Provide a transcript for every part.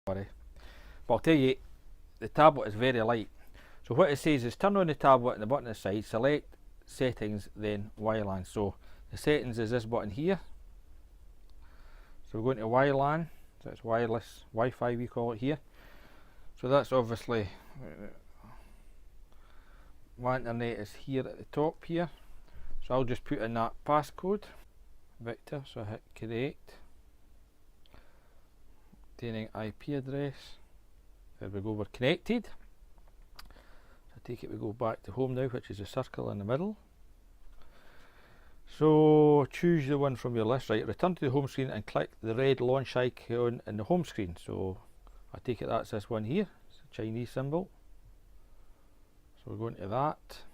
Sorry. But I'll tell you, the tablet is very light. So what it says is turn on the tablet and the button on the side, select settings, then WLAN. So the settings is this button here. So we're going to WLAN, so it's wireless Wi-Fi we call it here. So that's obviously, my internet is here at the top here. So I'll just put in that passcode, Victor, so I hit create. Obtaining IP address, there we go, we're connected. So I take it we go back to home now, which is the circle in the middle. So choose the one from your list, right, return to the home screen and click the red launch icon in the home screen. So I take it that's this one here, it's a Chinese symbol. So we're going to that.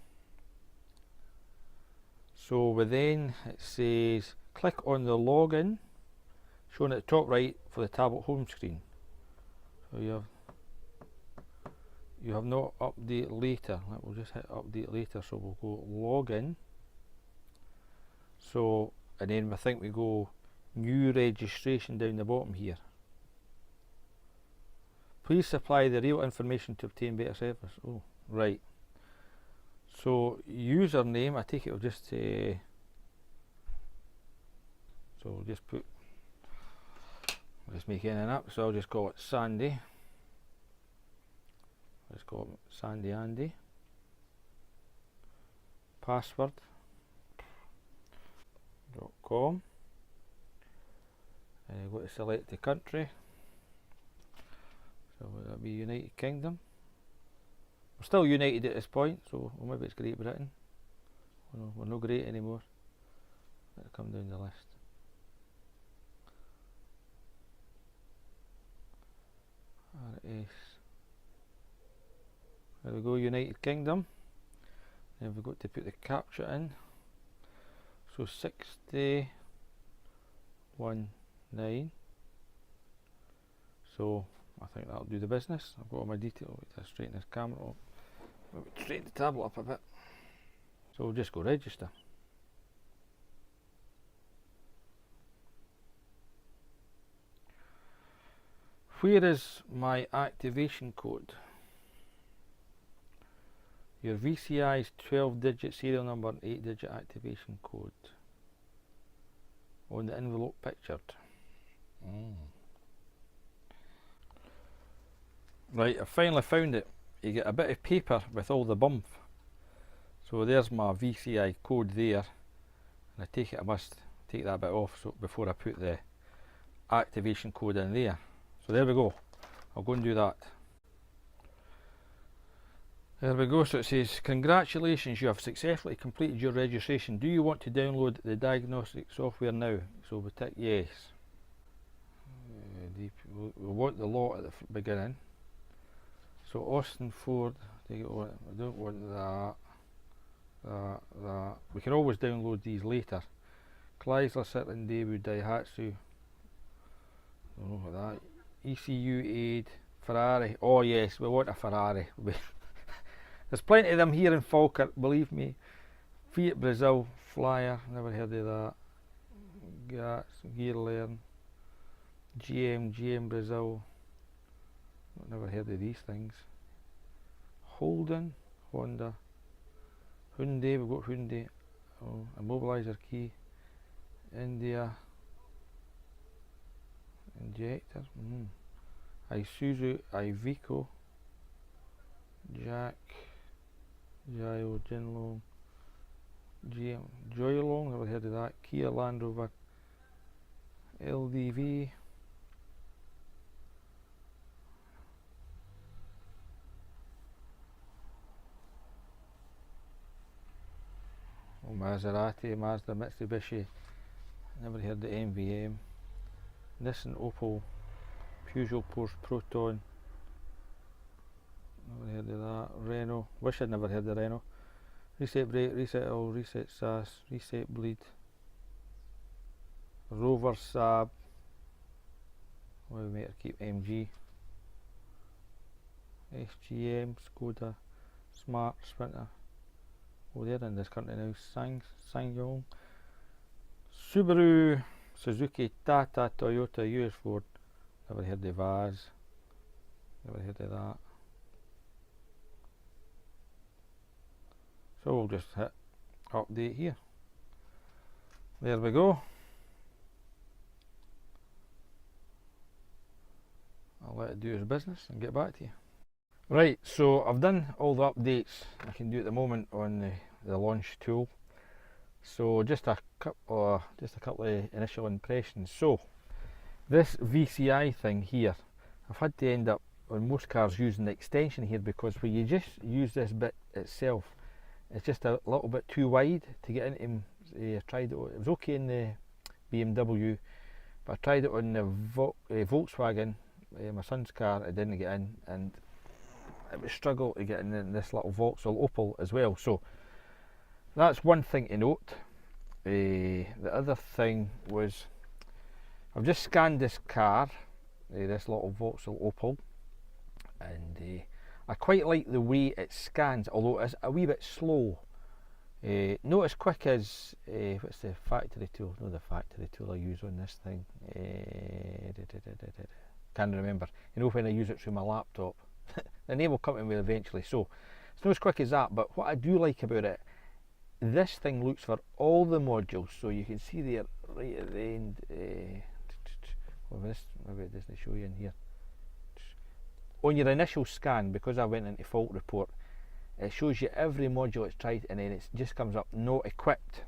So within it says click on the login, shown at the top right for the tablet home screen. So you have no update later. We'll just hit update later, so we'll go login. So, and then I think we go new registration down the bottom here. Please supply the real information to obtain better service. Oh, right. So username, I take it will just say, so we'll just put, I'll just make anything up, so I'll just call it Sandy. Let's call it Sandy Andy. Password .com. And I've got to select the country. So would that be United Kingdom? We're still united at this point, so well, maybe it's Great Britain. Oh no, we're not great anymore. Let's come down the list. RS. There we go, United Kingdom. Then we've got to put the captcha in. So 6019. So I think that'll do the business. I've got all my details. Wait, to straighten this camera up. Maybe straighten the tablet up a bit. So we'll just go register. Where is my activation code? Your VCI's 12-digit serial number and 8-digit activation code on the envelope pictured. Right, I finally found it. You get a bit of paper with all the bump. So there's my VCI code there, and I take it I must take that bit off so before I put the activation code in there. So there we go. I'll go and do that. There we go, so it says, congratulations, you have successfully completed your registration. Do you want to download the diagnostic software now? So we tick yes. We want the lot at the beginning. So Austin Ford, I don't want that. We can always download these later. Chrysler, Citroen, Daewoo, Daihatsu. Don't know about that. ECU aid, Ferrari. Oh yes, we want a Ferrari. There's plenty of them here in Falkirk, believe me. Fiat Brazil, Flyer, never heard of that. Gearlearn, GM Brazil, never heard of these things. Holden, Honda, Hyundai, we've got Hyundai, oh, immobilizer key, India, injector, Isuzu, Iveco, Jack, Gio, Jinlong, GM, Joylong, never heard of that, Kia, Land Rover, LDV, oh, Maserati, Mazda, Mitsubishi, never heard of MVM, Nissan, Opel, Peugeot, Porsche, Proton, never heard of that, Renault, wish I'd never heard of Renault, Reset Brake, Reset Oil, Reset SAS, Reset Bleed, Rover, Saab, well, we might keep MG, SGM, Skoda, Smart, Sprinter, oh they're in this country now, SsangYong, Subaru, Suzuki, Tata, Toyota, US Ford, never heard of Vaz, never heard of that. So we'll just hit update here. There we go. I'll let it do its business and get back to you. Right, so I've done all the updates I can do at the moment on the launch tool. So just a couple of initial impressions. So this VCI thing here, I've had to end up on most cars using the extension here, because when you just use this bit itself, it's just a little bit too wide to get into. I tried it was okay in the BMW, but I tried it on the Volkswagen, my son's car. I didn't get in, and it was a struggle to get in this little Vauxhall Opel as well. So that's one thing to note. The other thing was, I've just scanned this car, this little Vauxhall Opel, and I quite like the way it scans, although it's a wee bit slow. Not as quick as, what's the factory tool? No, the factory tool I use on this thing. Can't remember. You know, when I use it through my laptop. The name will come to me eventually. So it's not as quick as that, but what I do like about it, this thing looks for all the modules. So you can see there right at the end. Well, this maybe it doesn't show you in here. On your initial scan, because I went into fault report, it shows you every module it's tried, and then it just comes up not equipped.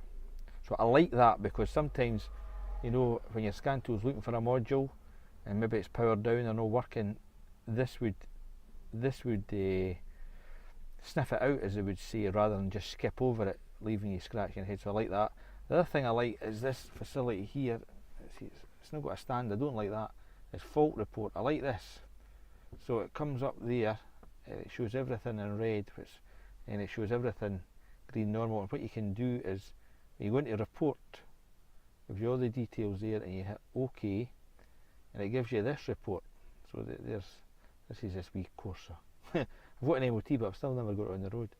So I like that, because sometimes, you know, when your scan tool's looking for a module and maybe it's powered down or not working, this would sniff it out, as they would say, rather than just skip over it, leaving you scratching your head. So I like that. The other thing I like is this facility here. See, it's not got a stand. I don't like that. It's fault report. I like this. So it comes up there. It shows everything in red, and it shows everything green normal. And what you can do is, when you go into report, it gives you all the details there, and you hit OK, and it gives you this report. So this is this wee Corsa. I've got an MOT, but I've still never got it on the road.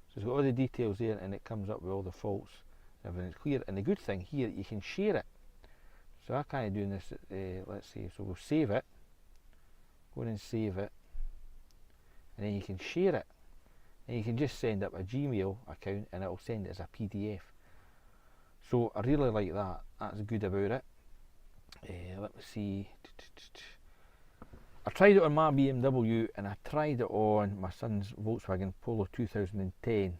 So it's got all the details there, and it comes up with all the faults. Everything's clear. And the good thing here, you can share it. So I'm kind of doing this. Let's see. So we'll save it. Go in and save it. And then you can share it, and you can just send up a Gmail account, and it'll send it as a PDF. So I really like that. That's good about it. Let me see. I tried it on my BMW, and I tried it on my son's Volkswagen Polo 2010.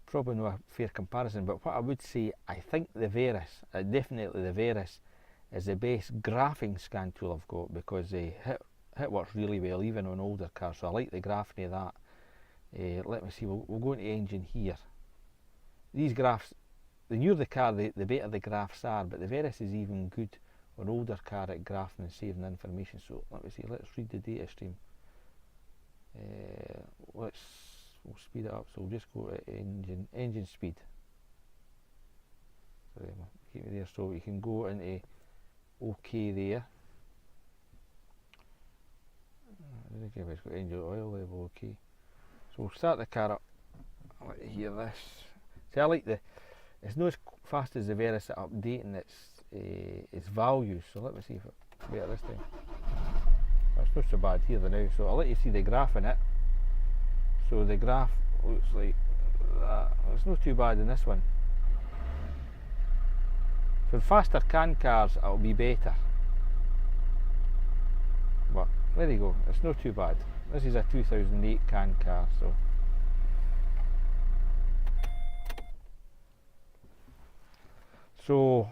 Probably not a fair comparison, but what I would say, I think the Verus, definitely the Verus, is the best graphing scan tool I've got, because it works really well even on older cars. So I like the graphing of that. Let me see, we'll go into engine here. These graphs, the newer the car, the better the graphs are, but the Verus is even good on older car at graphing and saving information. So let me see, let's read the data stream. We'll speed it up, so we'll just go to engine speed. Sorry, keep me there. So you can go into OK there. I don't think it's got engine oil level OK. So we'll start the car up. I like to hear this. See, I like it's not as fast as the Verus at updating its values. So let me see if it's better this time. It's not so bad here now. So I'll let you see the graph in it. So the graph looks like that. It's not too bad in this one. For faster CAN cars, it'll be better. But there you go. It's not too bad. This is a 2008 CAN car, so. So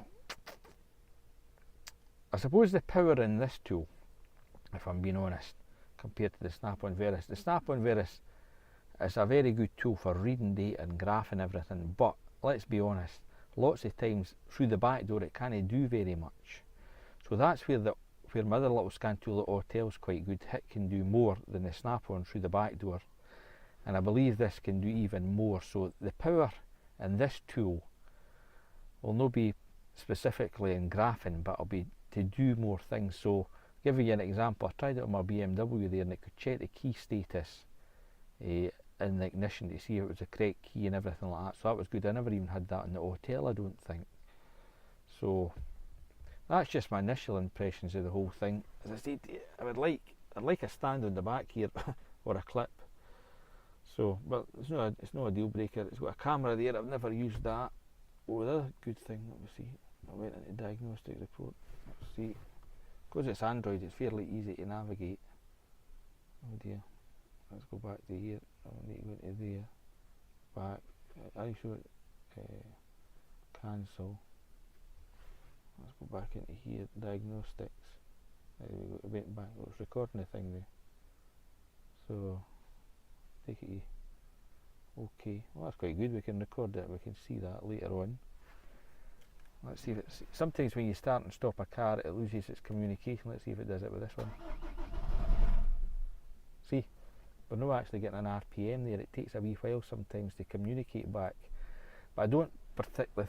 I suppose the power in this tool, if I'm being honest, compared to the Snap-on Verus. The Snap-on Verus is a very good tool for reading data and graphing everything, but let's be honest, lots of times through the back door it can't do very much. So that's where my other little scan tool, the Autel's quite good. It can do more than the Snap-on through the back door, and I believe this can do even more. So the power in this tool will not be specifically in graphing, but it'll be to do more things. So give you an example, I tried it on my BMW there, and it could check the key status in the ignition to see if it was the correct key and everything like that. So that was good. I never even had that in the Autel, I don't think. So that's just my initial impressions of the whole thing. As I said, I would like I'd like a stand on the back here or a clip. So, but it's not a deal breaker. It's got a camera there. I've never used that. Oh, the other good thing, let me see. I went into diagnostic report. Let's see, because it's Android, it's fairly easy to navigate. Oh dear. Let's go back to here. I need to go into there. Back. I show it. Cancel. Let's go back into here. Diagnostics. We went back. It was recording the thing there. So take it. Okay. Well, that's quite good. We can record it. We can see that later on. Let's see if it's. Sometimes when you start and stop a car, it loses its communication. Let's see if it does it with this one. See, we're not actually getting an RPM there. It takes a wee while sometimes to communicate back. But I don't particularly